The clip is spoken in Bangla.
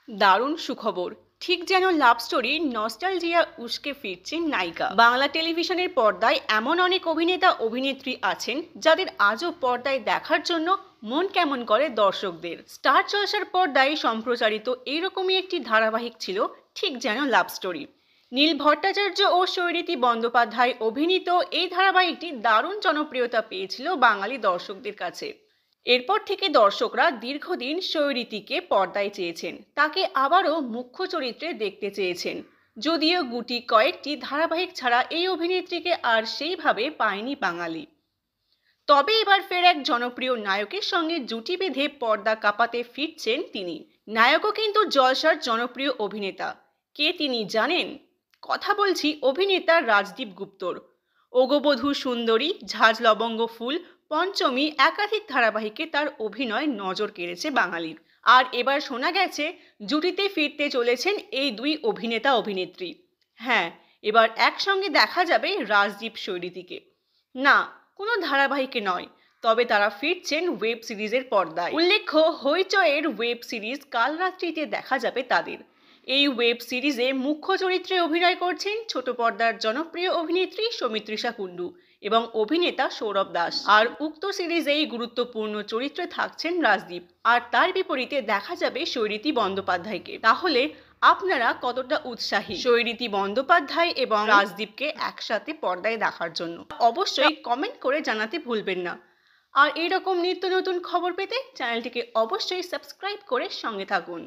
দারুণ সুখবর। ঠিক যেন লাভ স্টোরি নস্টালজিয়া উস্কে ফিরছেন নায়িকা। বাংলা টেলিভিশনের পর্দায় এমন অনেক অভিনেতা অভিনেত্রী আছেন যাদের আজও পর্দায় দেখার জন্য মন কেমন করে দর্শকদের। স্টার জলসার পর্দায় সম্প্রচারিত এইরকমই একটি ধারাবাহিক ছিল ঠিক যেন লাভ স্টোরি। নীল ভট্টাচার্য ও শৈরীতি বন্দ্যোপাধ্যায় অভিনীত এই ধারাবাহিকটি দারুণ জনপ্রিয়তা পেয়েছিল বাঙালি দর্শকদের কাছে। এরপর থেকে দর্শকরা দীর্ঘদিন শৈরীতিকে পর্দায় চেয়েছেন, তাকে আবারও মুখ্য চরিত্রে দেখতে চেয়েছেন। যদিও গুটি কয়েকটি ধারাবাহিক ছাড়া এই অভিনেত্রীকে আর সেইভাবে পায়নি বাঙালি। তবে এবার ফের এক জনপ্রিয় নায়কের সঙ্গে জুটি বেঁধে পর্দা কাঁপাতে ফিরছেন তিনি। নায়কও কিন্তু জলসার জনপ্রিয় অভিনেতা। কে তিনি জানেন? কথা বলছি অভিনেতা রাজদীপ গুপ্তর। ওগবধূ সুন্দরী, ঝাঁঝ লবঙ্গ ফুল, পঞ্চমী একাধিক ধারাবাহিকে তার অভিনয় নজর কেড়েছে বাঙালির। আর এবার শোনা গেছে জুটিতে ফিরতে চলেছেন এই দুই অভিনেতা অভিনেত্রী। হ্যাঁ, এবার একসঙ্গে দেখা যাবে রাজদীপ শৈরীতিকে। না, কোনো ধারাবাহিকে নয়, তবে তারা ফিরছেন ওয়েব সিরিজের পর্দায়। উল্লেখ্য, হইচয়ের ওয়েব সিরিজ কাল রাত্রিতে দেখা যাবে তাদের। এই ওয়েব সিরিজে মুখ্য চরিত্রে অভিনয় করছেন ছোট পর্দার জনপ্রিয় অভিনেত্রী সৌমিত্রিষা কুণ্ডু এবং অভিনেতা সৌরভ দাস। আর উক্ত সিরিজেই গুরুত্বপূর্ণ চরিত্রে থাকছেন রাজদীপ। আর তার বিপরীতে দেখা যাবে শৈরীতি বন্দ্যোপাধ্যায়কে। তাহলে আপনারা কতটা উৎসাহী শৈরীতি বন্দ্যোপাধ্যায় এবং রাজদীপকে একসাথে পর্দায় দেখার জন্য? অবশ্যই কমেন্ট করে জানাতে ভুলবেন না। আর এরকম নিত্য নতুন খবর পেতে চ্যানেলটিকে অবশ্যই সাবস্ক্রাইব করে সঙ্গে থাকুন।